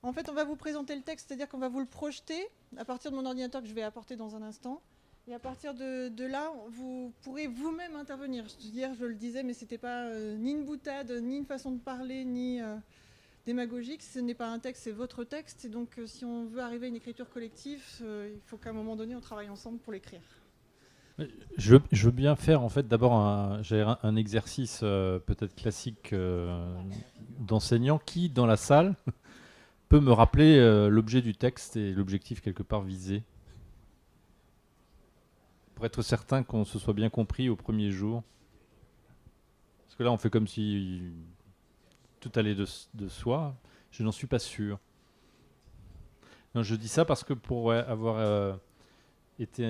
En fait, on va vous présenter le texte, c'est-à-dire qu'on va vous le projeter à partir de mon ordinateur que je vais apporter dans un instant. Et à partir de là, vous pourrez vous-même intervenir. Hier, je le disais, mais ce n'était pas ni une boutade, ni une façon de parler, ni démagogique. Ce n'est pas un texte, c'est votre texte. Et donc, si on veut arriver à une écriture collective, il faut qu'à un moment donné, on travaille ensemble pour l'écrire. Je veux bien faire en fait d'abord un exercice peut-être classique d'enseignant qui, dans la salle, peut me rappeler l'objet du texte et l'objectif quelque part visé. Pour être certain qu'on se soit bien compris au premier jour. Parce que là, on fait comme si tout allait de soi. Je n'en suis pas sûr. Non, je dis ça parce que pour avoir été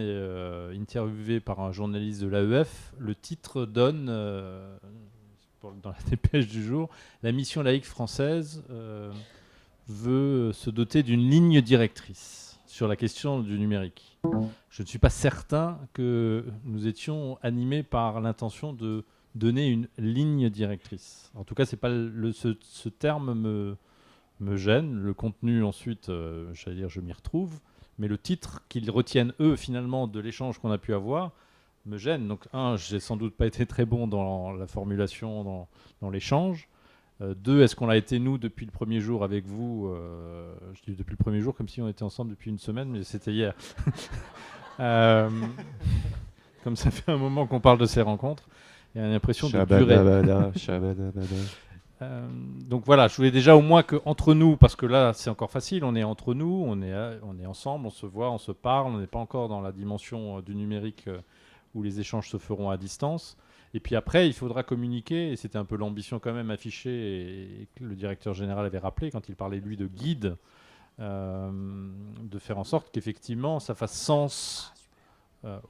interviewé par un journaliste de l'AEF, le titre donne, dans la dépêche du jour, la mission laïque française veut se doter d'une ligne directrice sur la question du numérique. Je ne suis pas certain que nous étions animés par l'intention de donner une ligne directrice. En tout cas, c'est pas ce terme me gêne. Le contenu, ensuite, j'allais dire, je m'y retrouve. Mais le titre qu'ils retiennent, eux, finalement, de l'échange qu'on a pu avoir, me gêne. Donc, j'ai sans doute pas été très bon dans la formulation, dans l'échange. Deux, est-ce qu'on l'a été, nous, depuis le premier jour avec vous Je dis depuis le premier jour, comme si on était ensemble depuis une semaine, mais c'était hier. Comme ça fait un moment qu'on parle de ces rencontres, il y a l'impression de durer. Donc voilà, je voulais déjà au moins qu'entre nous, parce que là c'est encore facile, on est entre nous, on est ensemble, on se voit, on se parle, on n'est pas encore dans la dimension du numérique où les échanges se feront à distance. Et puis après, il faudra communiquer, et c'était un peu l'ambition quand même affichée, et que le directeur général avait rappelé quand il parlait lui de guide, de faire en sorte qu'effectivement ça fasse sens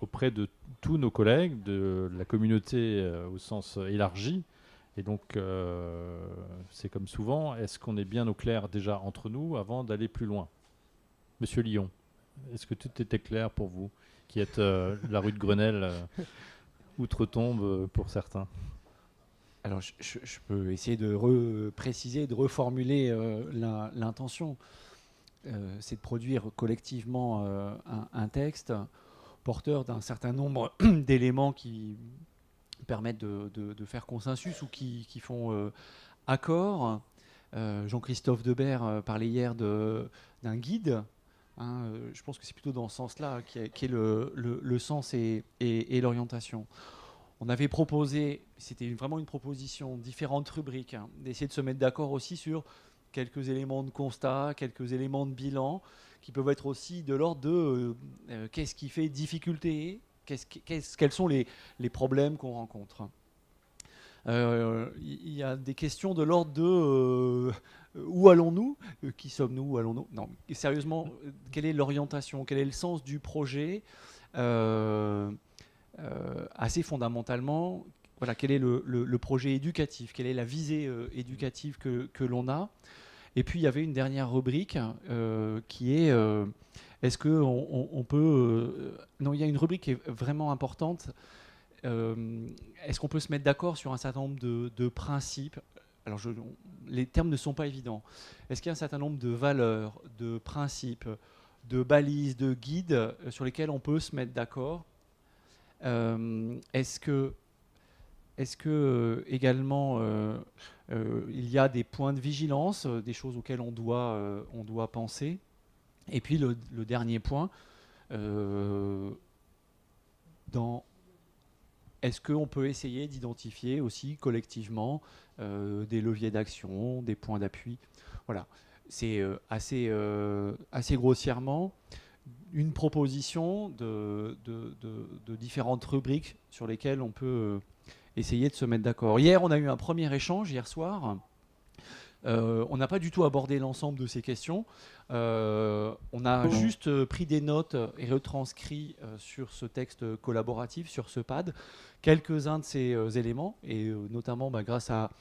auprès de tous nos collègues, de la communauté au sens élargi. Et donc, c'est comme souvent, est-ce qu'on est bien au clair déjà entre nous avant d'aller plus loin? Monsieur Lyon, est-ce que tout était clair pour vous, qui êtes la rue de Grenelle, outre-tombe pour certains? Alors, je peux essayer de préciser, de reformuler l'intention. C'est de produire collectivement un texte porteur d'un certain nombre d'éléments qui permettent de faire consensus ou qui font accord. Jean-Christophe Debert parlait hier d'un guide. Je pense que c'est plutôt dans ce sens-là qui est le sens et l'orientation. On avait proposé, c'était vraiment une proposition, différentes rubriques, d'essayer de se mettre d'accord aussi sur quelques éléments de constat, quelques éléments de bilan, qui peuvent être aussi de l'ordre de qu'est-ce qui fait difficulté, quels sont les problèmes qu'on rencontre. Il y a des questions de l'ordre de où allons-nous, qui sommes-nous, où allons-nous. Non, sérieusement, quelle est l'orientation, quel est le sens du projet assez fondamentalement, voilà, quel est le projet éducatif, quelle est la visée éducative que l'on a. Et puis il y avait une dernière rubrique qui est est-ce qu'on peut... non, il y a une rubrique qui est vraiment importante. Est-ce qu'on peut se mettre d'accord sur un certain nombre de principes? Alors les termes ne sont pas évidents. Est-ce qu'il y a un certain nombre de valeurs, de principes, de balises, de guides sur lesquels on peut se mettre d'accord? Est-ce que également il y a des points de vigilance, des choses auxquelles on doit penser? Et puis le dernier point, est-ce qu'on peut essayer d'identifier aussi collectivement des leviers d'action, des points d'appui? Voilà, c'est assez grossièrement une proposition de différentes rubriques sur lesquelles on peut essayer de se mettre d'accord. Hier, on a eu un premier échange, hier soir. On n'a pas du tout abordé l'ensemble de ces questions. On a juste pris des notes et retranscrit sur ce texte collaboratif, sur ce pad, quelques-uns de ces éléments, et notamment grâce à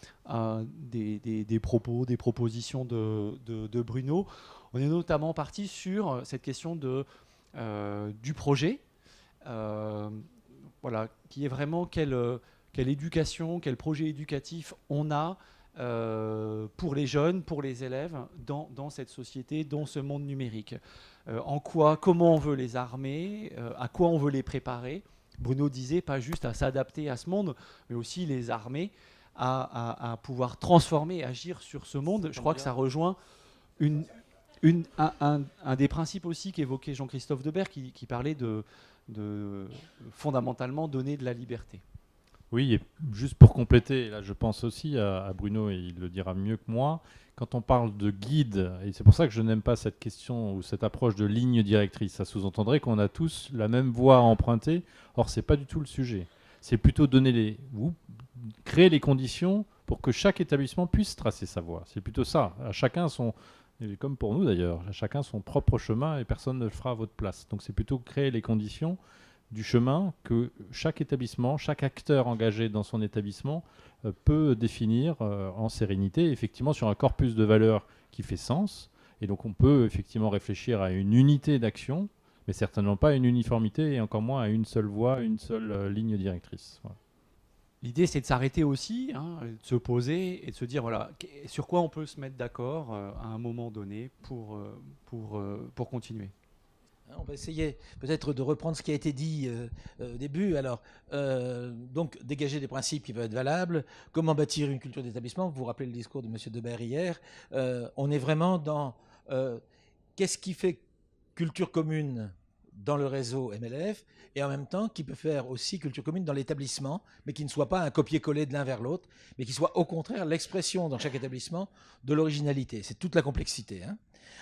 des propos, des propositions de Bruno. On est notamment parti sur cette question du projet, voilà, qui est vraiment quelle éducation, quel projet éducatif on a pour les jeunes, pour les élèves, dans cette société, dans ce monde numérique. Comment on veut les armer, à quoi on veut les préparer. Bruno disait pas juste à s'adapter à ce monde, mais aussi les armer à pouvoir transformer, agir sur ce monde. Je crois que ça rejoint un des principes aussi qu'évoquait Jean-Christophe Debert, qui parlait de fondamentalement donner de la liberté. Oui, et juste pour compléter, là je pense aussi à Bruno, et il le dira mieux que moi, quand on parle de guide, et c'est pour ça que je n'aime pas cette question ou cette approche de ligne directrice, ça sous-entendrait qu'on a tous la même voie à emprunter, or c'est pas du tout le sujet. C'est plutôt créer les conditions pour que chaque établissement puisse tracer sa voie. C'est plutôt ça, à chacun son, et comme pour nous d'ailleurs, à chacun son propre chemin et personne ne le fera à votre place. Donc c'est plutôt créer les conditions du chemin que chaque établissement, chaque acteur engagé dans son établissement peut définir en sérénité, effectivement sur un corpus de valeurs qui fait sens. Et donc on peut effectivement réfléchir à une unité d'action, mais certainement pas à une uniformité et encore moins à une seule voie, une seule ligne directrice. Voilà. L'idée, c'est de s'arrêter aussi, de se poser et de se dire voilà, sur quoi on peut se mettre d'accord à un moment donné pour continuer. On va essayer peut-être de reprendre ce qui a été dit au début. Alors, donc, dégager des principes qui peuvent être valables. Comment bâtir une culture d'établissement? Vous vous rappelez le discours de M. Debert hier. On est vraiment dans qu'est-ce qui fait culture commune dans le réseau MLF et en même temps qui peut faire aussi culture commune dans l'établissement, mais qui ne soit pas un copier-coller de l'un vers l'autre, mais qui soit au contraire l'expression dans chaque établissement de l'originalité. C'est toute la complexité.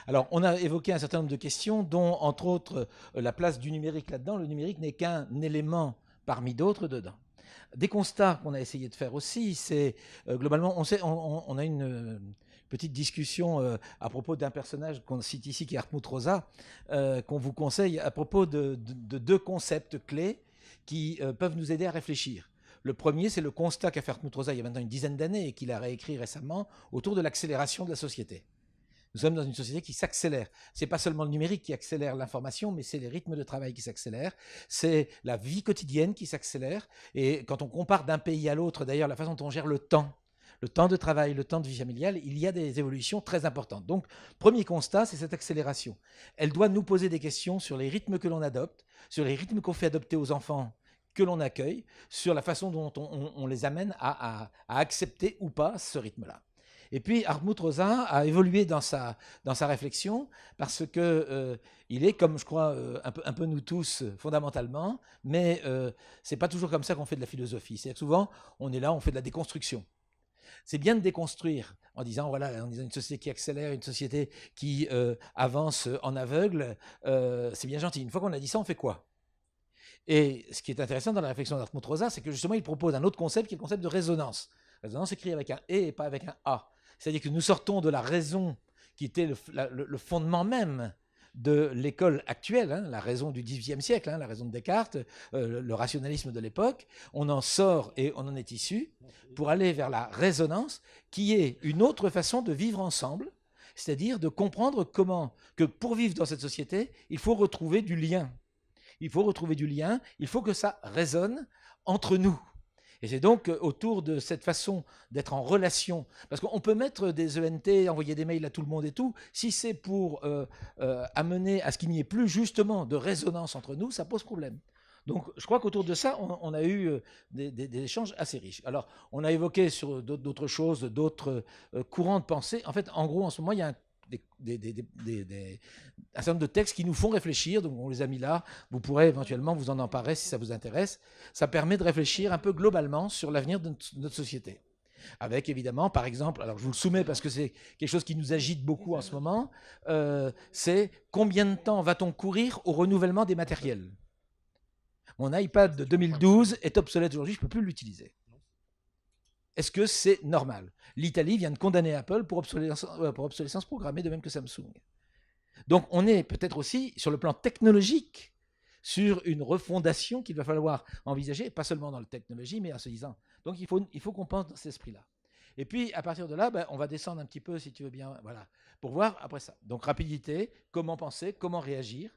Alors, on a évoqué un certain nombre de questions, dont, entre autres, la place du numérique là-dedans. Le numérique n'est qu'un élément parmi d'autres dedans. Des constats qu'on a essayé de faire aussi, c'est globalement, on a une petite discussion à propos d'un personnage qu'on cite ici, qui est Hartmut Rosa, qu'on vous conseille à propos de deux concepts clés qui peuvent nous aider à réfléchir. Le premier, c'est le constat qu'a fait Hartmut Rosa il y a maintenant une dizaine d'années et qu'il a réécrit récemment autour de l'accélération de la société. Nous sommes dans une société qui s'accélère. Ce n'est pas seulement le numérique qui accélère l'information, mais c'est les rythmes de travail qui s'accélèrent. C'est la vie quotidienne qui s'accélère. Et quand on compare d'un pays à l'autre, d'ailleurs, la façon dont on gère le temps de travail, le temps de vie familiale, il y a des évolutions très importantes. Donc, premier constat, c'est cette accélération. Elle doit nous poser des questions sur les rythmes que l'on adopte, sur les rythmes qu'on fait adopter aux enfants que l'on accueille, sur la façon dont on les amène à accepter ou pas ce rythme-là. Et puis, Hartmut Rosa a évolué dans sa réflexion parce que il est, comme je crois, un peu nous tous, fondamentalement, mais c'est pas toujours comme ça qu'on fait de la philosophie. C'est-à-dire que souvent, on est là, on fait de la déconstruction. C'est bien de déconstruire en disant, voilà, on est dans une société qui accélère, une société qui avance en aveugle. C'est bien gentil. Une fois qu'on a dit ça, on fait quoi? Et ce qui est intéressant dans la réflexion d'Hartmut Rosa, c'est que justement, il propose un autre concept qui est le concept de résonance. Résonance écrit avec un « et » et pas avec un « a ». C'est-à-dire que nous sortons de la raison qui était le fondement même de l'école actuelle, la raison du XVIIIe siècle, la raison de Descartes, le rationalisme de l'époque. On en sort et on en est issu pour aller vers la résonance, qui est une autre façon de vivre ensemble, c'est-à-dire de comprendre que pour vivre dans cette société, il faut retrouver du lien. Il faut retrouver du lien, il faut que ça résonne entre nous. Et c'est donc autour de cette façon d'être en relation, parce qu'on peut mettre des ENT, envoyer des mails à tout le monde et tout, si c'est pour amener à ce qu'il n'y ait plus justement de résonance entre nous, ça pose problème. Donc je crois qu'autour de ça, on a eu des échanges assez riches. Alors on a évoqué sur d'autres choses, d'autres courants de pensée. En fait, en gros, en ce moment, il y a un certain nombre de textes qui nous font réfléchir, donc on les a mis là, vous pourrez éventuellement vous en emparer si ça vous intéresse. Ça permet de réfléchir un peu globalement sur l'avenir de notre société. Avec évidemment, par exemple, alors je vous le soumets parce que c'est quelque chose qui nous agite beaucoup en ce moment, c'est combien de temps va-t-on courir au renouvellement des matériels? Mon iPad de 2012 est obsolète aujourd'hui, je ne peux plus l'utiliser. Est-ce que c'est normal? L'Italie vient de condamner Apple pour obsolescence programmée, de même que Samsung. Donc on est peut-être aussi, sur le plan technologique, sur une refondation qu'il va falloir envisager, pas seulement dans la technologie, mais en se disant. Donc il faut qu'on pense dans cet esprit-là. Et puis à partir de là, on va descendre un petit peu, si tu veux bien, voilà, pour voir après ça. Donc rapidité, comment penser, comment réagir,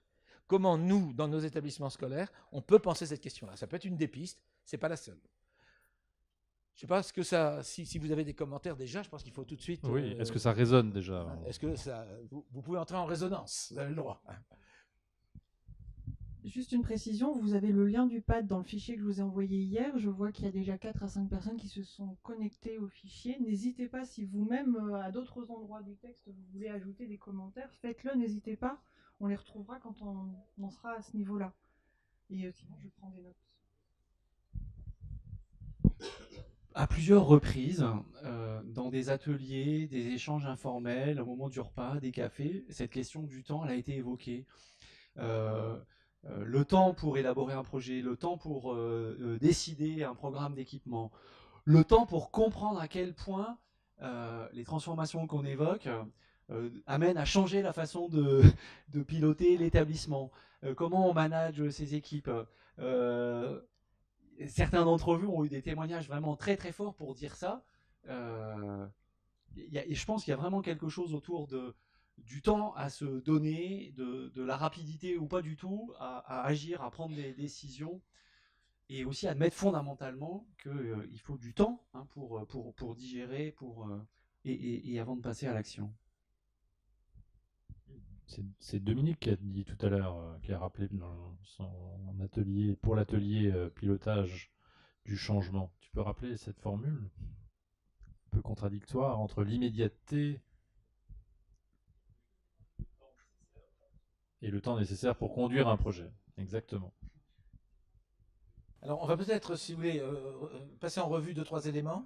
comment nous, dans nos établissements scolaires, on peut penser cette question-là. Ça peut être une des pistes, c'est pas la seule. Je sais pas, est-ce que ça, si vous avez des commentaires déjà, je pense qu'il faut tout de suite. Oui, est-ce que ça résonne déjà? Est-ce que ça, vous pouvez entrer en résonance, vous avez le droit. Juste une précision, vous avez le lien du pad dans le fichier que je vous ai envoyé hier. Je vois qu'il y a déjà 4 à 5 personnes qui se sont connectées au fichier. N'hésitez pas, si vous-même, à d'autres endroits du texte, vous voulez ajouter des commentaires, faites-le, n'hésitez pas. On les retrouvera quand on en sera à ce niveau-là. Et sinon, je prends des notes. À plusieurs reprises, dans des ateliers, des échanges informels, au moment du repas, des cafés, cette question du temps, elle a été évoquée. Le temps pour élaborer un projet, le temps pour décider un programme d'équipement, le temps pour comprendre à quel point les transformations qu'on évoque amènent à changer la façon de piloter l'établissement, comment on manage ses équipes. Certains d'entre vous ont eu des témoignages vraiment très très forts pour dire ça. Et je pense qu'il y a vraiment quelque chose autour du temps à se donner, de la rapidité ou pas du tout, à agir, à prendre des décisions, et aussi admettre fondamentalement qu'il faut du temps pour digérer et avant de passer à l'action. C'est Dominique qui a dit tout à l'heure, qui a rappelé dans son atelier, pour l'atelier pilotage du changement. Tu peux rappeler cette formule un peu contradictoire entre l'immédiateté et le temps nécessaire pour conduire un projet. Exactement. Alors, on va peut-être, si vous voulez, passer en revue 2-3 éléments.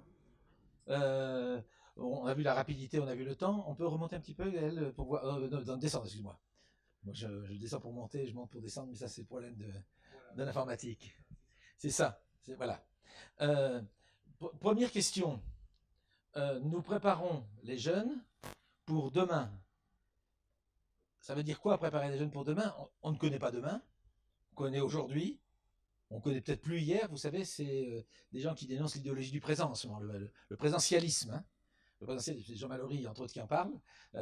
On a vu la rapidité, on a vu le temps. On peut remonter un petit peu, elle, pour voir. Non, descendre, excuse-moi. Moi, je descends pour monter, je monte pour descendre, mais ça, c'est le problème de l'informatique. C'est ça. Voilà. Première question. Nous préparons les jeunes pour demain. Ça veut dire quoi, préparer les jeunes pour demain? On ne connaît pas demain. On connaît aujourd'hui. On connaît peut-être plus hier. Vous savez, c'est des gens qui dénoncent l'idéologie du présent en ce moment, le présentialisme. Hein. Le présentialisme, c'est Jean Mallory, entre autres, qui en parle.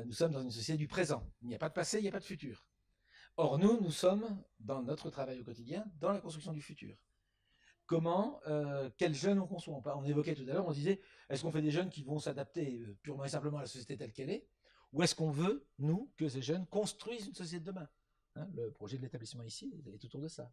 Nous sommes dans une société du présent. Il n'y a pas de passé, il n'y a pas de futur. Or, nous sommes, dans notre travail au quotidien, dans la construction du futur. Comment, quels jeunes on conçoit? On évoquait tout à l'heure, on disait, est-ce qu'on fait des jeunes qui vont s'adapter purement et simplement à la société telle qu'elle est? Ou est-ce qu'on veut, nous, que ces jeunes construisent une société de demain? Hein, le projet de l'établissement ici est autour de ça.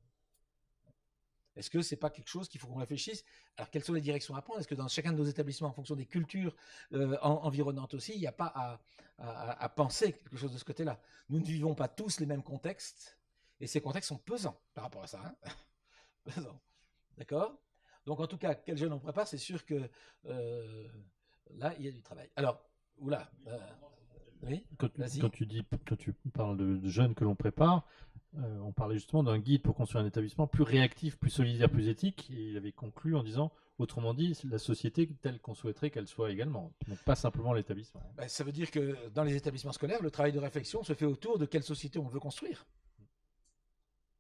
Est-ce que ce n'est pas quelque chose qu'il faut qu'on réfléchisse? Alors, quelles sont les directions à prendre? Est-ce que dans chacun de nos établissements, en fonction des cultures environnantes aussi, il n'y a pas à penser quelque chose de ce côté-là? Nous ne vivons pas tous les mêmes contextes, et ces contextes sont pesants par rapport à ça. Hein. Pesants. D'accord? Donc, en tout cas, quel jeune on prépare? C'est sûr que là, il y a du travail. Alors, oula. Oui, quand tu parles de jeunes que l'on prépare, on parlait justement d'un guide pour construire un établissement plus réactif, plus solidaire, plus éthique. Et il avait conclu en disant, autrement dit, la société telle qu'on souhaiterait qu'elle soit également, donc pas simplement l'établissement. Ben, ça veut dire que dans les établissements scolaires, le travail de réflexion se fait autour de quelle société on veut construire.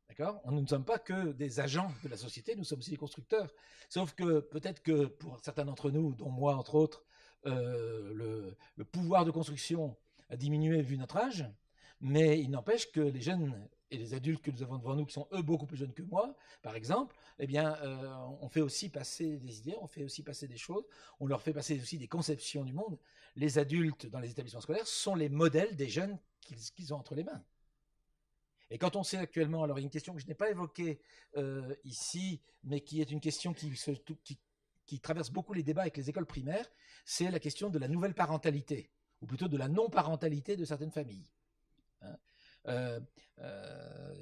D'accord? Nous ne sommes pas que des agents de la société, nous sommes aussi des constructeurs. Sauf que peut-être que pour certains d'entre nous, dont moi entre autres, le pouvoir de construction a diminué vu notre âge, mais il n'empêche que les jeunes et les adultes que nous avons devant nous, qui sont eux beaucoup plus jeunes que moi, par exemple, eh bien, on fait aussi passer des idées, on fait aussi passer des choses, on leur fait passer aussi des conceptions du monde. Les adultes dans les établissements scolaires sont les modèles des jeunes qu'ils ont entre les mains. Et quand on sait actuellement, alors il y a une question que je n'ai pas évoquée ici, mais qui est une question qui traverse beaucoup les débats avec les écoles primaires, c'est la question de la nouvelle parentalité, ou plutôt de la non-parentalité de certaines familles. Hein,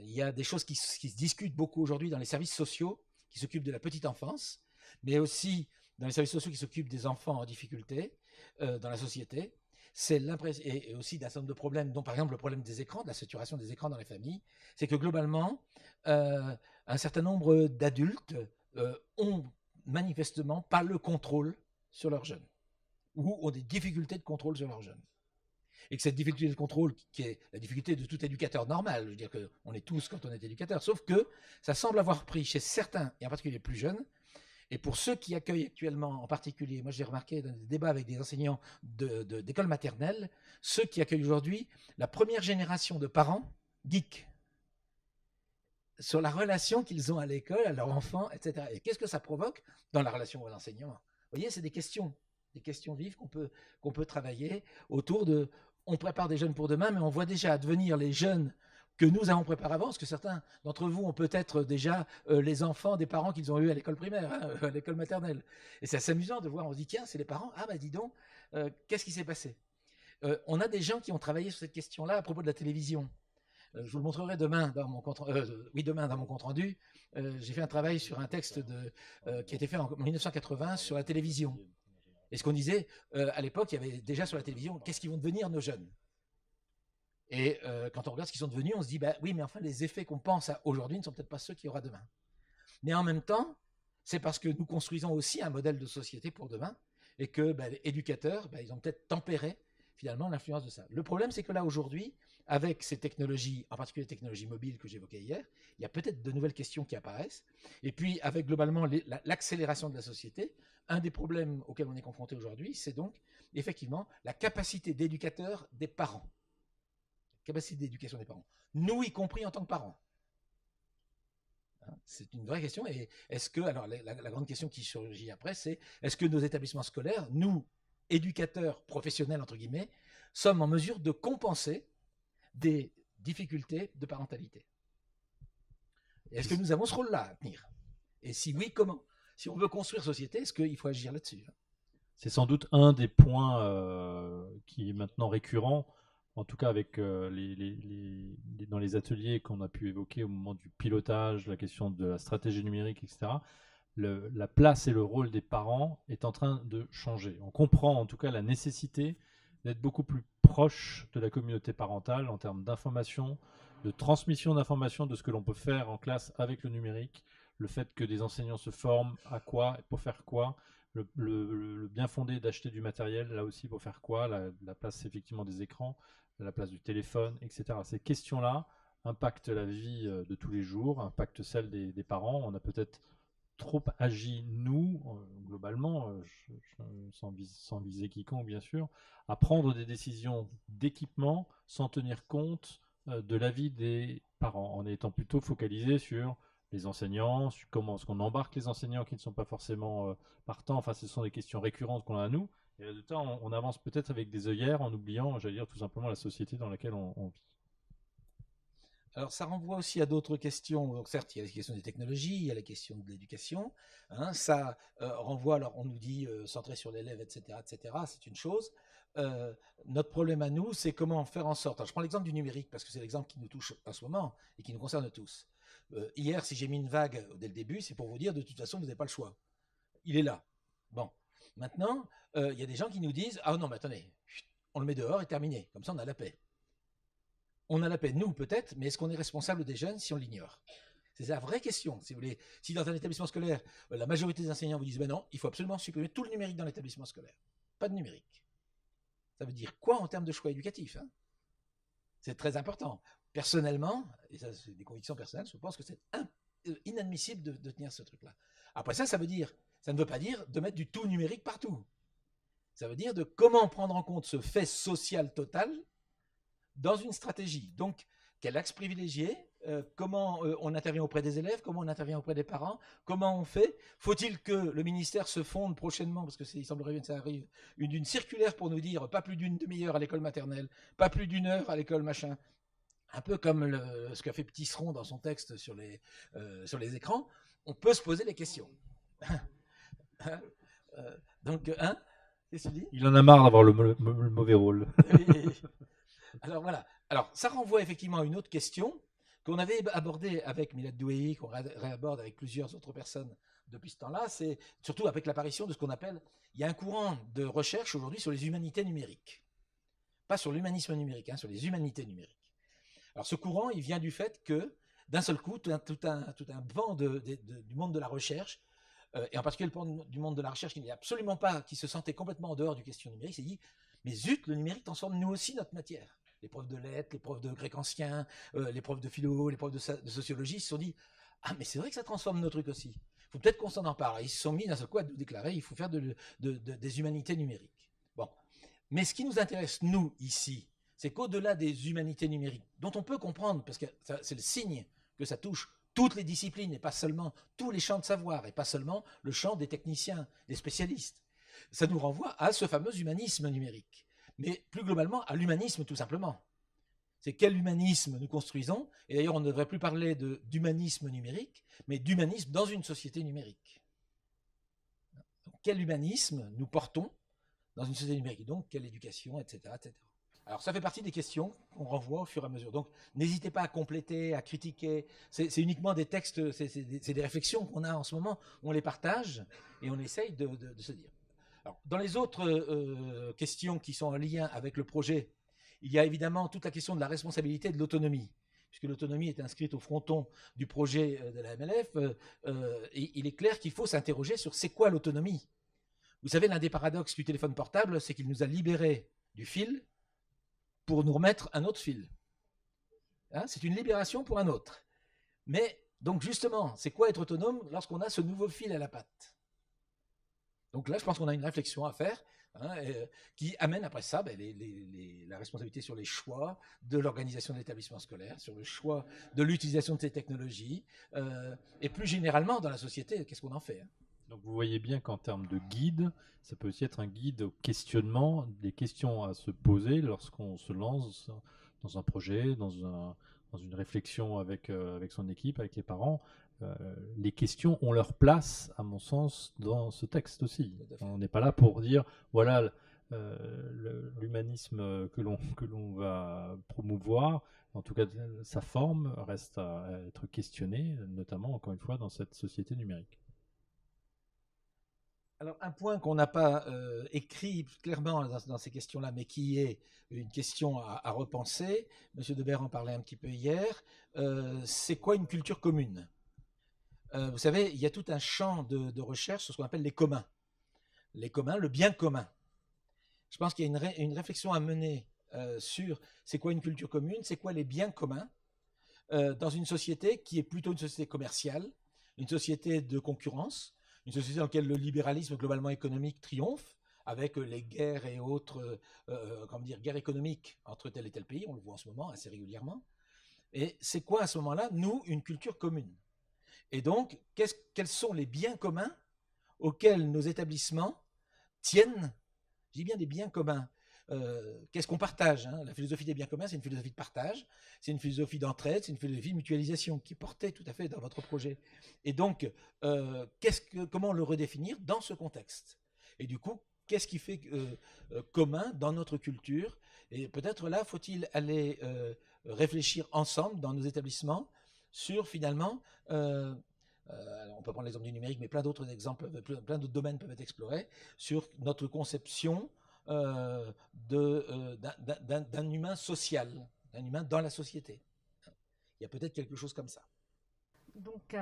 il y a des choses qui se discutent beaucoup aujourd'hui dans les services sociaux qui s'occupent de la petite enfance, mais aussi dans les services sociaux qui s'occupent des enfants en difficulté dans la société. C'est l'impression, et aussi d'un certain nombre de problèmes, dont par exemple le problème des écrans, de la saturation des écrans dans les familles, c'est que globalement, un certain nombre d'adultes ont manifestement pas le contrôle sur leurs jeunes, ou ont des difficultés de contrôle sur leurs jeunes. Et que cette difficulté de contrôle, qui est la difficulté de tout éducateur normal, je veux dire qu'on est tous quand on est éducateur, sauf que ça semble avoir pris chez certains, et en particulier les plus jeunes, et pour ceux qui accueillent actuellement en particulier, moi j'ai remarqué dans des débats avec des enseignants d'école maternelle, ceux qui accueillent aujourd'hui la première génération de parents geeks sur la relation qu'ils ont à l'école, à leurs enfants, etc. Et qu'est-ce que ça provoque dans la relation aux enseignants, voyez, c'est des questions vives qu'on peut travailler autour de. On prépare des jeunes pour demain, mais on voit déjà advenir les jeunes que nous avons préparés avant, parce que certains d'entre vous ont peut-être déjà les enfants des parents qu'ils ont eus à l'école primaire, hein, à l'école maternelle. Et c'est assez amusant de voir, on se dit, tiens, c'est les parents, ah bah dis donc, qu'est-ce qui s'est passé? On a des gens qui ont travaillé sur cette question-là à propos de la télévision. Je vous le montrerai demain dans mon compte, demain dans mon compte rendu. J'ai fait un travail sur un texte qui a été fait en 1980 sur la télévision. Et ce qu'on disait, à l'époque, il y avait déjà sur la télévision, qu'est-ce qu'ils vont devenir nos jeunes? Et quand on regarde ce qu'ils sont devenus, on se dit, bah oui, mais enfin, les effets qu'on pense à aujourd'hui ne sont peut-être pas ceux qu'il y aura demain. Mais en même temps, c'est parce que nous construisons aussi un modèle de société pour demain, et que les éducateurs, ils ont peut-être tempéré finalement l'influence de ça. Le problème, c'est que là, aujourd'hui, avec ces technologies, en particulier les technologies mobiles que j'évoquais hier, il y a peut-être de nouvelles questions qui apparaissent. Et puis, avec globalement l'accélération de la société, un des problèmes auxquels on est confronté aujourd'hui, c'est donc effectivement la capacité d'éducateur des parents. Capacité d'éducation des parents. Nous, y compris en tant que parents. C'est une vraie question. Et est-ce que, alors la grande question qui surgit après, c'est est-ce que nos établissements scolaires, nous, éducateurs professionnels, entre guillemets, sommes en mesure de compenser des difficultés de parentalité? Est-ce que nous avons ce rôle-là à tenir? Et si oui, comment? Si on veut construire société, est-ce qu'il faut agir là-dessus? C'est sans doute un des points qui est maintenant récurrent, en tout cas avec dans les ateliers qu'on a pu évoquer au moment du pilotage, la question de la stratégie numérique, etc. La place et le rôle des parents est en train de changer. On comprend en tout cas la nécessité d'être beaucoup plus proche de la communauté parentale en termes d'information, de transmission d'informations de ce que l'on peut faire en classe avec le numérique, le fait que des enseignants se forment à quoi et pour faire quoi, le bien fondé d'acheter du matériel, là aussi pour faire quoi, la place effectivement des écrans, la place du téléphone, etc. Ces questions-là impactent la vie de tous les jours, impactent celle des parents. On a peut-être trop agi, nous, globalement, sans viser quiconque bien sûr, à prendre des décisions d'équipement sans tenir compte de l'avis des parents, en étant plutôt focalisé sur les enseignants, sur comment est-ce qu'on embarque les enseignants qui ne sont pas forcément partants. Enfin, ce sont des questions récurrentes qu'on a à nous. Et là, de temps, on avance peut-être avec des œillères en oubliant, j'allais dire, tout simplement la société dans laquelle on vit. Alors, ça renvoie aussi à d'autres questions. Donc, certes, il y a la question des technologies, il y a la question de l'éducation. Hein, ça renvoie, alors on nous dit centré sur l'élève, etc., etc. C'est une chose. Notre problème à nous, c'est comment faire en sorte. Alors, je prends l'exemple du numérique parce que c'est l'exemple qui nous touche en ce moment et qui nous concerne tous. Hier, si j'ai mis une vague dès le début, c'est pour vous dire de toute façon, vous n'avez pas le choix. Il est là. Bon. Maintenant, il y a des gens qui nous disent ah non, mais attendez, on le met dehors et terminé. Comme ça, on a la paix. On a la paix, nous peut-être, mais est-ce qu'on est responsable des jeunes si on l'ignore? C'est la vraie question, si vous voulez. Si dans un établissement scolaire, la majorité des enseignants vous disent ben non, il faut absolument supprimer tout le numérique dans l'établissement scolaire. Pas de numérique. Ça veut dire quoi en termes de choix éducatifs, hein? C'est très important. Personnellement, et ça c'est des convictions personnelles, je pense que c'est inadmissible de tenir ce truc-là. Après ça ne veut pas dire de mettre du tout numérique partout. Ça veut dire de comment prendre en compte ce fait social total dans une stratégie. Donc, quel axe privilégié, comment on intervient auprès des élèves, comment on intervient auprès des parents, comment on fait? Faut-il que le ministère se fonde prochainement, parce il semblerait bien que ça arrive, d'une circulaire pour nous dire pas plus d'une demi-heure à l'école maternelle, pas plus d'une heure à l'école machin, un peu comme ce qu'a fait Tisserand dans son texte sur les écrans. On peut se poser les questions. Donc, qu'est-ce que tu dis? Il en a marre d'avoir le mauvais rôle. Alors voilà. Alors ça renvoie effectivement à une autre question qu'on avait abordée avec Milad Douéhi, qu'on réaborde avec plusieurs autres personnes depuis ce temps-là. C'est surtout avec l'apparition de ce qu'on appelle, il y a un courant de recherche aujourd'hui sur les humanités numériques. Pas sur l'humanisme numérique, sur les humanités numériques. Alors ce courant, il vient du fait que d'un seul coup, tout un vent du monde de la recherche, et en particulier du monde de la recherche qui se sentait complètement en dehors du question numérique, s'est dit mais zut, le numérique transforme nous aussi notre matière. Les profs de lettres, les profs de grec ancien, les profs de philo, les profs de sociologie se sont dit ah mais c'est vrai que ça transforme nos trucs aussi. Il faut peut-être qu'on s'en empare. Ils se sont mis d'un seul coup à nous déclarer il faut faire des humanités numériques. Bon, mais ce qui nous intéresse nous ici, c'est qu'au-delà des humanités numériques, dont on peut comprendre, parce que c'est le signe que ça touche toutes les disciplines et pas seulement tous les champs de savoir et pas seulement le champ des techniciens, des spécialistes. ça nous renvoie à ce fameux humanisme numérique. Mais plus globalement, à l'humanisme tout simplement. C'est quel humanisme nous construisons. Et d'ailleurs, on ne devrait plus parler d'humanisme numérique, mais d'humanisme dans une société numérique. Donc, quel humanisme nous portons dans une société numérique. Donc, quelle éducation, etc., etc. Alors, ça fait partie des questions qu'on renvoie au fur et à mesure. Donc, n'hésitez pas à compléter, à critiquer. C'est uniquement des textes, c'est des réflexions qu'on a en ce moment. On les partage et on essaye de se dire. Alors, dans les autres questions qui sont en lien avec le projet, il y a évidemment toute la question de la responsabilité et de l'autonomie. Puisque l'autonomie est inscrite au fronton du projet de la MLF, et il est clair qu'il faut s'interroger sur c'est quoi l'autonomie. Vous savez, l'un des paradoxes du téléphone portable, c'est qu'il nous a libérés du fil pour nous remettre un autre fil. Hein, c'est une libération pour un autre. Mais, donc justement, c'est quoi être autonome lorsqu'on a ce nouveau fil à la patte? Donc là, je pense qu'on a une réflexion à faire, hein, qui amène après ça la responsabilité sur les choix de l'organisation de l'établissement scolaire, sur le choix de l'utilisation de ces technologies, et plus généralement dans la société, qu'est-ce qu'on en fait, hein? Donc vous voyez bien qu'en termes de guide, ça peut aussi être un guide au questionnement, des questions à se poser lorsqu'on se lance dans un projet, dans une réflexion avec son équipe, avec les parents. Les questions ont leur place, à mon sens, dans ce texte aussi. On n'est pas là pour dire, voilà l'humanisme que l'on va promouvoir. En tout cas, sa forme reste à être questionnée, notamment, encore une fois, dans cette société numérique. Alors, un point qu'on n'a pas écrit clairement dans ces questions-là, mais qui est une question à repenser, M. Debert en parlait un petit peu hier, c'est quoi une culture commune? Vous savez, il y a tout un champ de recherche sur ce qu'on appelle les communs. Les communs, le bien commun. Je pense qu'il y a une réflexion à mener sur c'est quoi une culture commune, c'est quoi les biens communs dans une société qui est plutôt une société commerciale, une société de concurrence, une société dans laquelle le libéralisme globalement économique triomphe, avec les guerres et autres, guerres économiques entre tel et tel pays, on le voit en ce moment assez régulièrement. Et c'est quoi à ce moment-là, nous, une culture commune? Et donc, quels sont les biens communs auxquels nos établissements tiennent? Je dis bien des biens communs. Qu'est-ce qu'on partage, hein? La philosophie des biens communs, c'est une philosophie de partage, c'est une philosophie d'entraide, c'est une philosophie de mutualisation qui est portée tout à fait dans votre projet. Et donc, comment le redéfinir dans ce contexte? Et du coup, qu'est-ce qui fait commun dans notre culture? Et peut-être là, faut-il aller réfléchir ensemble dans nos établissements sur finalement, alors on peut prendre l'exemple du numérique, mais plein d'autres exemples, plein d'autres domaines peuvent être explorés, sur notre conception d'un humain social, d'un humain dans la société. Il y a peut-être quelque chose comme ça. Donc,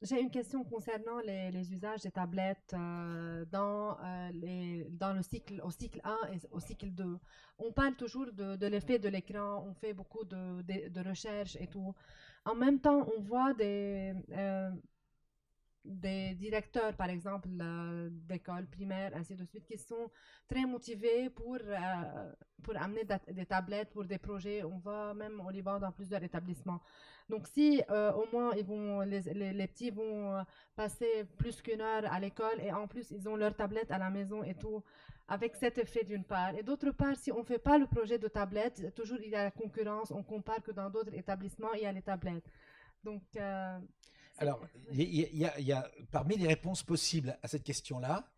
j'ai une question concernant les usages des tablettes dans le cycle, au cycle 1 et au cycle 2. On parle toujours de l'effet de l'écran, on fait beaucoup de recherches et tout. En même temps, on voit des directeurs, par exemple, d'écoles primaires, ainsi de suite, qui sont très motivés pour amener des tablettes pour des projets. On va même au Liban dans plusieurs établissements. Donc, si au moins les petits vont passer plus qu'une heure à l'école et en plus, ils ont leur tablette à la maison et tout, avec cet effet d'une part. Et d'autre part, si on ne fait pas le projet de tablette, toujours il y a la concurrence, on compare que dans d'autres établissements, il y a les tablettes. Donc, alors, il y a parmi les réponses possibles à cette question-là,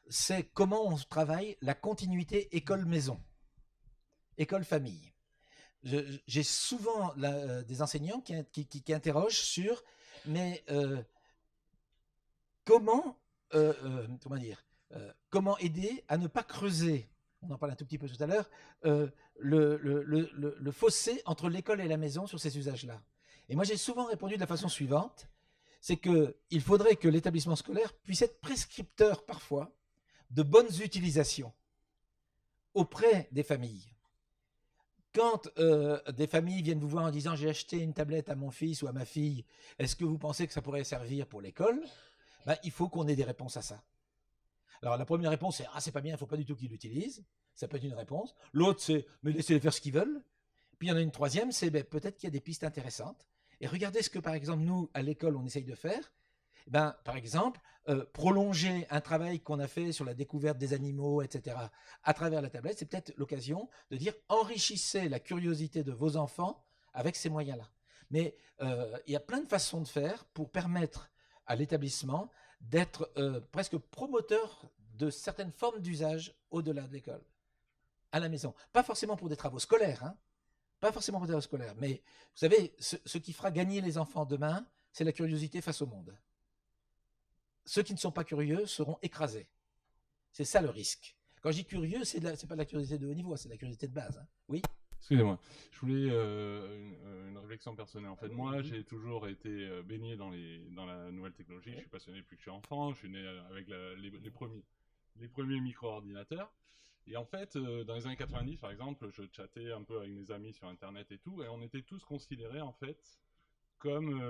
c'est comment on travaille la continuité école-maison, école-famille. J'ai souvent des enseignants qui interrogent sur, mais comment aider à ne pas creuser, on en parle un tout petit peu tout à l'heure, le fossé entre l'école et la maison sur ces usages-là. Et moi, j'ai souvent répondu de la façon suivante, c'est qu'il faudrait que l'établissement scolaire puisse être prescripteur parfois de bonnes utilisations auprès des familles. Quand des familles viennent vous voir en disant « j'ai acheté une tablette à mon fils ou à ma fille, est-ce que vous pensez que ça pourrait servir pour l'école ?» Il faut qu'on ait des réponses à ça. Alors la première réponse c'est « ah c'est pas bien, il ne faut pas du tout qu'ils l'utilisent ». Ça peut être une réponse. L'autre c'est « mais laissez-les faire ce qu'ils veulent ». Puis il y en a une troisième, c'est peut-être qu'il y a des pistes intéressantes. Et regardez ce que, par exemple, nous, à l'école, on essaye de faire. Ben, par exemple, prolonger un travail qu'on a fait sur la découverte des animaux, etc., à travers la tablette, c'est peut-être l'occasion de dire enrichissez la curiosité de vos enfants avec ces moyens-là. Mais il y a plein de façons de faire pour permettre à l'établissement d'être presque promoteur de certaines formes d'usage au-delà de l'école, à la maison. Pas forcément pour des travaux scolaires, hein, pas forcément pour des travaux scolaires, mais vous savez, ce qui fera gagner les enfants demain, c'est la curiosité face au monde. Ceux qui ne sont pas curieux seront écrasés. C'est ça le risque. Quand je dis curieux, c'est pas de la curiosité de haut niveau, c'est de la curiosité de base. Hein. Oui. Excusez-moi, je voulais une réflexion personnelle. En fait, moi, j'ai toujours été baigné dans la nouvelle technologie. Je suis passionné depuis que je suis enfant. Je suis né avec les premiers micro-ordinateurs. Et en fait, dans les années 90, par exemple, je chattais un peu avec mes amis sur Internet et tout, et on était tous considérés, en fait, comme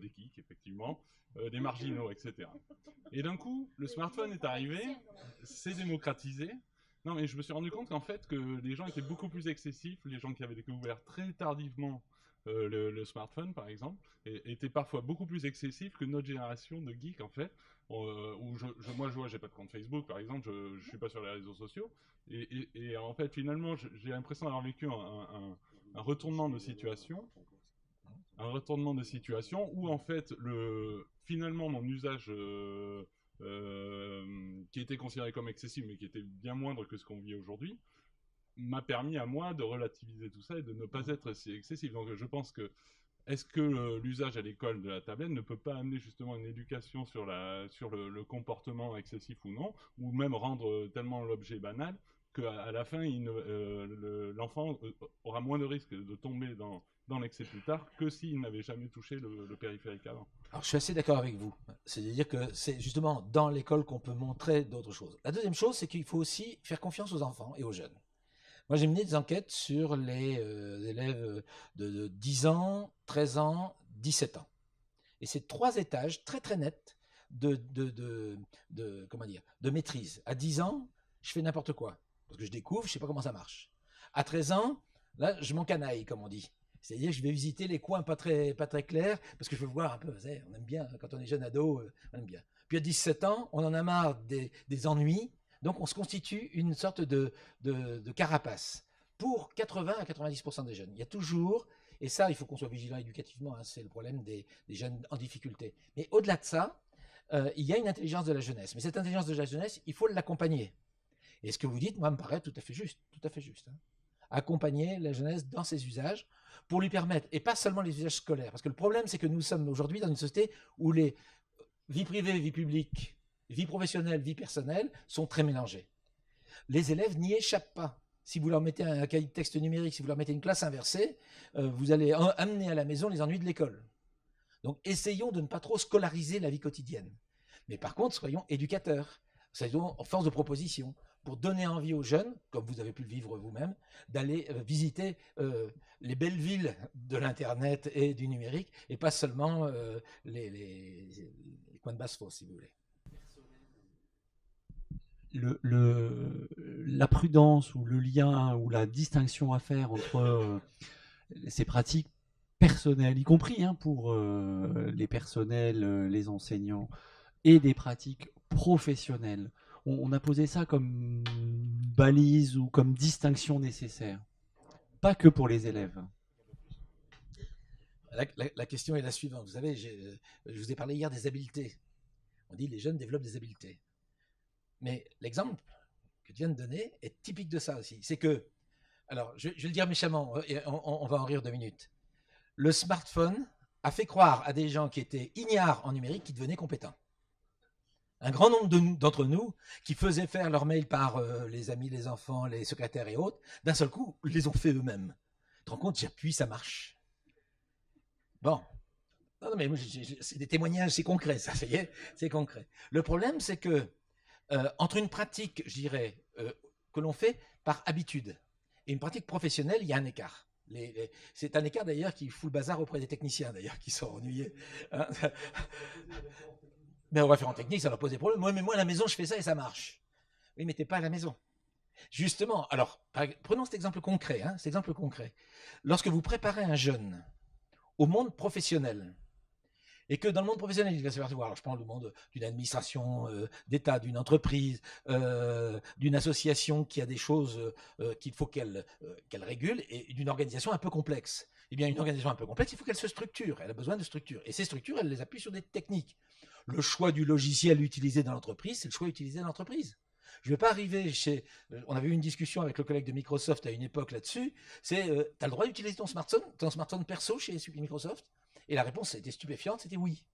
des geeks, effectivement, des marginaux, etc. Et d'un coup, le smartphone est arrivé, s'est démocratisé. Non, mais je me suis rendu compte qu'en fait, que les gens étaient beaucoup plus excessifs. Les gens qui avaient découvert très tardivement le smartphone, par exemple, étaient parfois beaucoup plus excessifs que notre génération de geeks, en fait. Moi, je vois, j'ai pas de compte Facebook, par exemple, je suis pas sur les réseaux sociaux. Et en fait, finalement, j'ai l'impression d'avoir vécu un retournement de situation. Un retournement de situation où, en fait, finalement, mon usage... qui était considéré comme excessif, mais qui était bien moindre que ce qu'on vit aujourd'hui, m'a permis à moi de relativiser tout ça et de ne pas être si excessif. Donc je pense que est-ce que l'usage à l'école de la tablette ne peut pas amener justement une éducation sur le comportement excessif ou non, ou même rendre tellement l'objet banal qu'à la fin, l'enfant aura moins de risques de tomber dans l'excès plus tard que s'il n'avait jamais touché le périphérique avant. Alors, je suis assez d'accord avec vous. C'est-à-dire que c'est justement dans l'école qu'on peut montrer d'autres choses. La deuxième chose, c'est qu'il faut aussi faire confiance aux enfants et aux jeunes. Moi, j'ai mené des enquêtes sur les élèves de 10 ans, 13 ans, 17 ans. Et c'est 3 étages très très nets de maîtrise. À 10 ans, je fais n'importe quoi. Parce que je découvre, je ne sais pas comment ça marche. À 13 ans, là, je m'encanaille, comme on dit. C'est-à-dire que je vais visiter les coins pas très clairs, parce que je veux voir un peu, vous savez, on aime bien, quand on est jeune ado, on aime bien. Puis à 17 ans, on en a marre des ennuis, donc on se constitue une sorte de carapace. Pour 80 à 90% des jeunes, il y a toujours, et ça, il faut qu'on soit vigilant éducativement, hein, c'est le problème des jeunes en difficulté. Mais au-delà de ça, il y a une intelligence de la jeunesse. Mais cette intelligence de la jeunesse, il faut l'accompagner. Et ce que vous dites, moi, me paraît tout à fait juste. Hein. Accompagner la jeunesse dans ses usages pour lui permettre, et pas seulement les usages scolaires, parce que le problème, c'est que nous sommes aujourd'hui dans une société où les vie privée, vie publique, vie professionnelle, vie personnelle sont très mélangées. Les élèves n'y échappent pas. Si vous leur mettez un cahier de texte numérique, si vous leur mettez une classe inversée, vous allez amener à la maison les ennuis de l'école. Donc essayons de ne pas trop scolariser la vie quotidienne. Mais par contre, soyons éducateurs, soyons en force de proposition, pour donner envie aux jeunes, comme vous avez pu le vivre vous-même, d'aller visiter les belles villes de l'Internet et du numérique, et pas seulement les coins de basse-fosse, si vous voulez. La prudence ou le lien ou la distinction à faire entre ces pratiques personnelles, y compris pour les personnels, les enseignants, et des pratiques professionnelles. On a posé ça comme balise ou comme distinction nécessaire. Pas que pour les élèves. La question est la suivante. Vous savez, je vous ai parlé hier des habiletés. On dit que les jeunes développent des habiletés. Mais l'exemple que tu viens de donner est typique de ça aussi. C'est que, alors je vais le dire méchamment, on va en rire 2 minutes. Le smartphone a fait croire à des gens qui étaient ignares en numérique qu'ils devenaient compétents. Un grand nombre d'entre nous qui faisaient faire leurs mails par les amis, les enfants, les secrétaires et autres, d'un seul coup, ils les ont fait eux-mêmes. Tu te rends compte, j'appuie, ça marche. Bon. Non, mais c'est des témoignages, c'est concret, ça, ça y est, c'est concret. Le problème, c'est que entre une pratique, je dirais, que l'on fait par habitude et une pratique professionnelle, il y a un écart. C'est un écart d'ailleurs qui fout le bazar auprès des techniciens d'ailleurs, qui sont ennuyés. Hein. Mais on va faire en technique, ça leur pose des problèmes. Mais moi, à la maison, je fais ça et ça marche. Oui, mais t'es pas à la maison. Justement, alors, prenons cet exemple concret. Hein, cet exemple concret. Lorsque vous préparez un jeune au monde professionnel, Et que dans le monde professionnel, il va se faire voir. Alors, je prends le monde d'une administration d'État, d'une entreprise, d'une association qui a des choses qu'il faut qu'elle régule, et d'une organisation un peu complexe. Eh bien, une organisation un peu complexe, il faut qu'elle se structure. Elle a besoin de structure. Et ces structures, elle les appuie sur des techniques. Le choix du logiciel utilisé dans l'entreprise, c'est le choix utilisé dans l'entreprise. Je ne vais pas arriver chez... On avait eu une discussion avec le collègue de Microsoft à une époque là-dessus. C'est, tu as le droit d'utiliser ton smartphone perso chez Microsoft? Et la réponse était stupéfiante, c'était oui.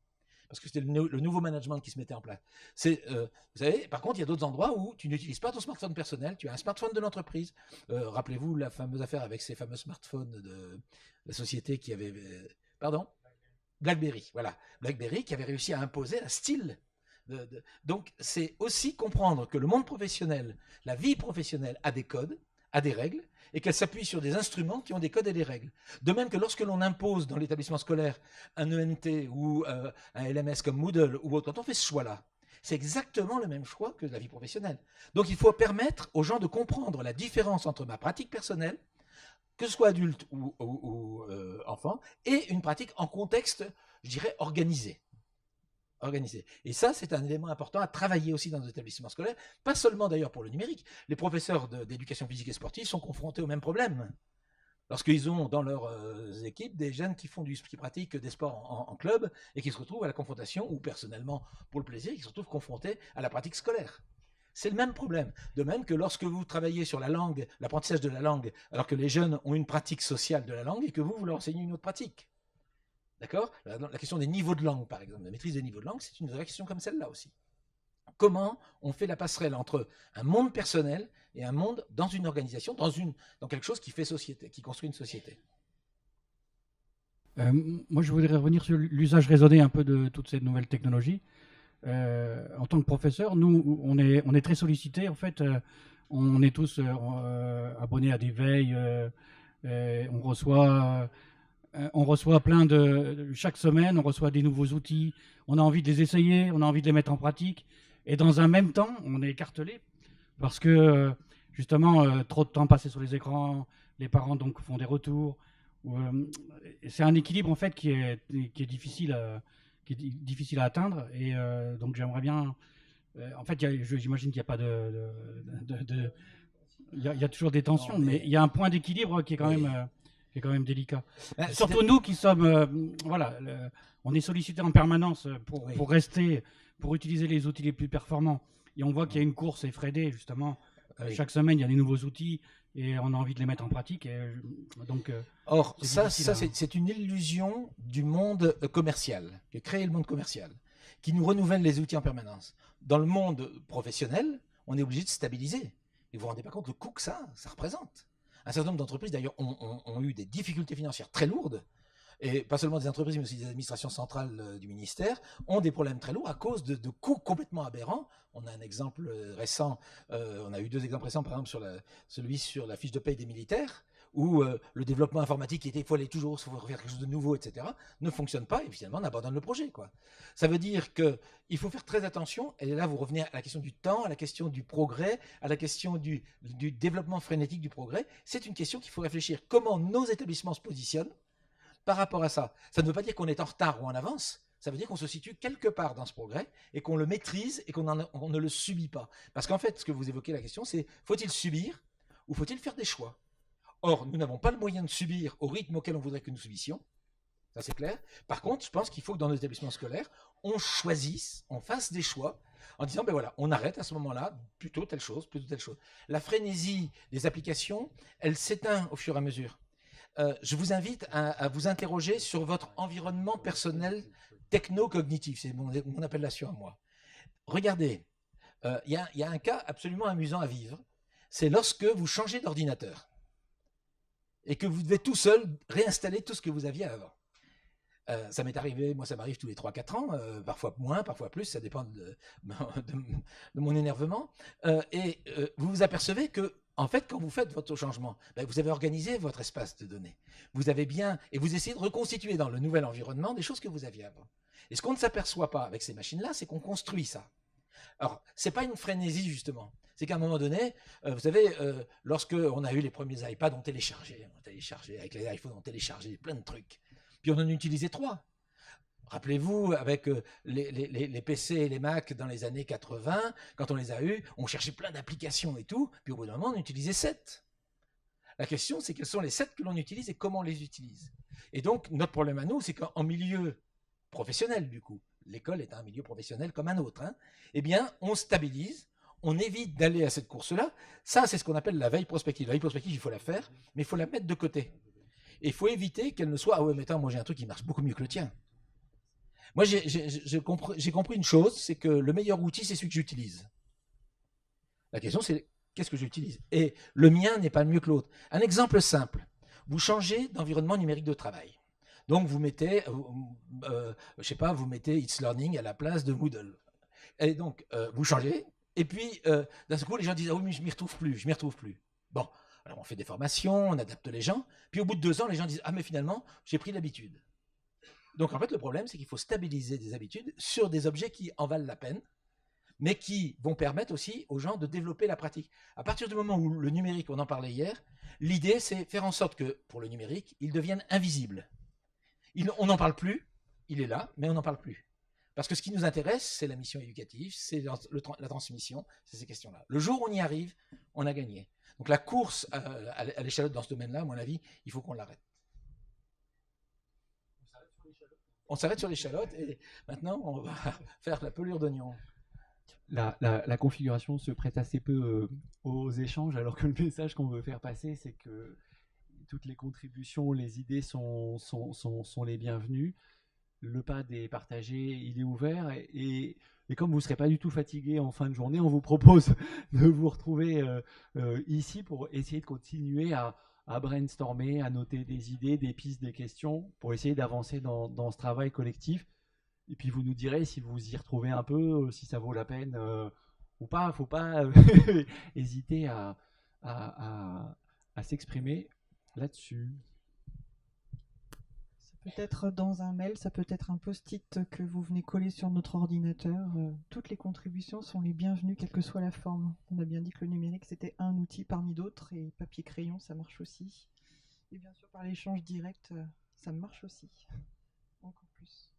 Parce que c'était le nouveau management qui se mettait en place. Vous savez, par contre, il y a d'autres endroits où tu n'utilises pas ton smartphone personnel, tu as un smartphone de l'entreprise. Rappelez-vous la fameuse affaire avec ces fameux smartphones de la société qui avait... pardon? BlackBerry, voilà. BlackBerry qui avait réussi à imposer un style. Donc, c'est aussi comprendre que le monde professionnel, la vie professionnelle a des codes, a des règles, et qu'elle s'appuie sur des instruments qui ont des codes et des règles. De même que lorsque l'on impose dans l'établissement scolaire un ENT ou un LMS comme Moodle ou autre, quand on fait ce choix-là, c'est exactement le même choix que la vie professionnelle. Donc, il faut permettre aux gens de comprendre la différence entre ma pratique personnelle, que ce soit adulte ou enfant, et une pratique en contexte, je dirais, organisé. Et ça, c'est un élément important à travailler aussi dans nos établissements scolaires, pas seulement d'ailleurs pour le numérique. Les professeurs d'éducation physique et sportive sont confrontés au même problème. Lorsqu'ils ont dans leurs équipes des jeunes qui pratiquent des sports en club et qui se retrouvent à la confrontation, ou personnellement pour le plaisir, qui se retrouvent confrontés à la pratique scolaire. C'est le même problème. De même que lorsque vous travaillez sur la langue, l'apprentissage de la langue, alors que les jeunes ont une pratique sociale de la langue et que vous leur enseignez une autre pratique. D'accord ? La question des niveaux de langue, par exemple, la maîtrise des niveaux de langue, c'est une vraie question comme celle-là aussi. Comment on fait la passerelle entre un monde personnel et un monde dans une organisation, dans quelque chose qui fait société, qui construit une société? Moi, je voudrais revenir sur l'usage raisonné un peu de toutes ces nouvelles technologies. En tant que professeur, nous, on est très sollicités. En fait, on est tous abonnés à des veilles. On reçoit plein chaque semaine, on reçoit des nouveaux outils. On a envie de les essayer, on a envie de les mettre en pratique. Et dans un même temps, on est écartelé parce que justement, trop de temps passé sur les écrans, les parents donc font des retours. C'est un équilibre en fait qui est difficile à atteindre. Et donc j'aimerais bien. En fait, j'imagine qu'il n'y a pas il y a toujours des tensions, mais il y a un point d'équilibre qui est quand même délicat. Surtout nous qui sommes, on est sollicités en permanence pour rester, pour utiliser les outils les plus performants. Et on voit qu'il y a une course effrénée, justement. Chaque semaine, il y a des nouveaux outils et on a envie de les mettre en pratique. Or, c'est une illusion du monde commercial, que crée le monde commercial, qui nous renouvelle les outils en permanence. Dans le monde professionnel, on est obligé de stabiliser. Et vous vous rendez pas compte le coût que ça représente. Un certain nombre d'entreprises, d'ailleurs, ont eu des difficultés financières très lourdes, et pas seulement des entreprises, mais aussi des administrations centrales du ministère, ont des problèmes très lourds à cause de coûts complètement aberrants. On a un exemple récent, on a eu 2 exemples récents, par exemple celui sur la fiche de paye des militaires, où le développement informatique, il faut aller toujours, il faut faire quelque chose de nouveau, etc., ne fonctionne pas, et finalement on abandonne le projet, quoi. Ça veut dire qu'il faut faire très attention, et là vous revenez à la question du temps, à la question du progrès, à la question du développement frénétique du progrès. C'est une question qu'il faut réfléchir. Comment nos établissements se positionnent par rapport à ça? Ça ne veut pas dire qu'on est en retard ou en avance, ça veut dire qu'on se situe quelque part dans ce progrès et qu'on le maîtrise et qu'on ne le subit pas. Parce qu'en fait, ce que vous évoquez, la question, c'est faut-il subir ou faut-il faire des choix? Or, nous n'avons pas le moyen de subir au rythme auquel on voudrait que nous subissions, ça c'est clair. Par contre, je pense qu'il faut que dans nos établissements scolaires, on choisisse, on fasse des choix en disant, ben voilà, on arrête à ce moment-là, plutôt telle chose, plutôt telle chose. La frénésie des applications, elle s'éteint au fur et à mesure. Je vous invite à vous interroger sur votre environnement personnel techno-cognitif, c'est mon appellation à moi. Regardez, il y a un cas absolument amusant à vivre, c'est lorsque vous changez d'ordinateur et que vous devez tout seul réinstaller tout ce que vous aviez avant. Ça m'est arrivé, moi ça m'arrive tous les 3-4 ans, parfois moins, parfois plus, ça dépend de mon énervement, et vous vous apercevez que en fait, quand vous faites votre changement, vous avez organisé votre espace de données. Vous avez bien, et vous essayez de reconstituer dans le nouvel environnement des choses que vous aviez avant. Et ce qu'on ne s'aperçoit pas avec ces machines-là, c'est qu'on construit ça. Alors, c'est pas une frénésie justement. C'est qu'à un moment donné, vous savez, lorsque on a eu les premiers iPads, on téléchargeait avec les iPhones, on téléchargeait plein de trucs. Puis on en utilisait 3. Rappelez-vous, avec les PC et les Mac dans les années 80, quand on les a eus, on cherchait plein d'applications et tout, puis au bout d'un moment, on utilisait 7. La question, c'est quels sont les 7 que l'on utilise et comment on les utilise. Et donc, notre problème à nous, c'est qu'en milieu professionnel, du coup, l'école est un milieu professionnel comme un autre, hein, eh bien, on stabilise, on évite d'aller à cette course-là. Ça, c'est ce qu'on appelle la veille prospective. La veille prospective, il faut la faire, mais il faut la mettre de côté. Et il faut éviter qu'elle ne soit « Ah ouais, mais attends, moi j'ai un truc qui marche beaucoup mieux que le tien ». Moi, j'ai compris une chose, c'est que le meilleur outil, c'est celui que j'utilise. La question, c'est qu'est-ce que j'utilise? Et le mien n'est pas mieux que l'autre. Un exemple simple. Vous changez d'environnement numérique de travail. Donc, vous mettez, je sais pas, vous mettez It's Learning à la place de Moodle. Et donc, vous changez. Et puis, d'un seul coup, les gens disent « Ah oui, mais je m'y retrouve plus. » Bon, alors on fait des formations, on adapte les gens. Puis, au bout de 2 ans, les gens disent « Ah, mais finalement, j'ai pris l'habitude. » Donc, en fait, le problème, c'est qu'il faut stabiliser des habitudes sur des objets qui en valent la peine, mais qui vont permettre aussi aux gens de développer la pratique. À partir du moment où le numérique, on en parlait hier, l'idée, c'est faire en sorte que, pour le numérique, il devienne invisible. On n'en parle plus, il est là, mais on n'en parle plus. Parce que ce qui nous intéresse, c'est la mission éducative, c'est la transmission, c'est ces questions-là. Le jour où on y arrive, on a gagné. Donc la course à l'échalote dans ce domaine-là, à mon avis, il faut qu'on l'arrête. On s'arrête sur l'échalote et maintenant, on va faire la pelure d'oignon. La configuration se prête assez peu aux échanges, alors que le message qu'on veut faire passer, c'est que toutes les contributions, les idées sont les bienvenues. Le pad est partagé, il est ouvert, et comme vous ne serez pas du tout fatigué en fin de journée, on vous propose de vous retrouver ici pour essayer de continuer à brainstormer, à noter des idées, des pistes, des questions, pour essayer d'avancer dans ce travail collectif. Et puis vous nous direz si vous y retrouvez un peu, si ça vaut la peine ou pas. Il ne faut pas hésiter à s'exprimer là-dessus. Ça peut être dans un mail, ça peut être un post-it que vous venez coller sur notre ordinateur. Toutes les contributions sont les bienvenues, quelle que soit la forme. On a bien dit que le numérique, c'était un outil parmi d'autres, et papier-crayon, ça marche aussi. Et bien sûr, par l'échange direct, ça marche aussi. Encore plus.